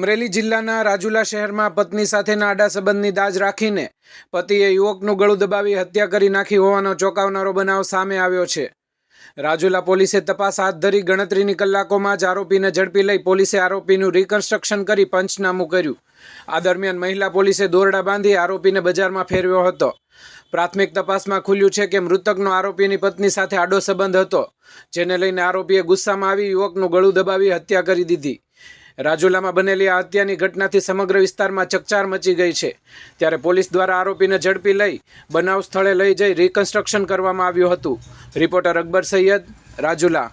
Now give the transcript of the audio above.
અમરેલી જિલ્લાના રાજુલા શહેરમાં પત્ની સાથેના આડા સંબંધની દાજ રાખીને પતિએ યુવકનું ગળું દબાવી હત્યા કરી નાખી હોવાનો ચોંકાવનારો બનાવ સામે આવ્યો છે। રાજુલા પોલીસે તપાસ હાથ ધરી ગણતરીની કલાકોમાં જ આરોપીને ઝડપી લઈ પોલીસે આરોપીનું રિકન્સ્ટ્રક્શન કરી પંચનામું કર્યું। આ દરમિયાન મહિલા પોલીસે દોરડા બાંધી આરોપીને બજારમાં ફેરવ્યો હતો। પ્રાથમિક તપાસમાં ખુલ્યું છે કે મૃતકનો આરોપીની પત્ની સાથે આડો સંબંધ હતો, જેને લઈને આરોપીએ ગુસ્સામાં આવી યુવકનું ગળું દબાવી હત્યા કરી દીધી। રાજુલામાં બનેલી આ હત્યાની ઘટનાથી સમગ્ર વિસ્તારમાં ચકચાર મચી ગઈ છે। ત્યારે પોલીસ દ્વારા આરોપીને ઝડપી લઈ બનાવ સ્થળે લઈ જઈ રિકન્સ્ટ્રક્શન કરવામાં આવ્યું હતું। રિપોર્ટર અકબર સૈયદ, રાજુલા।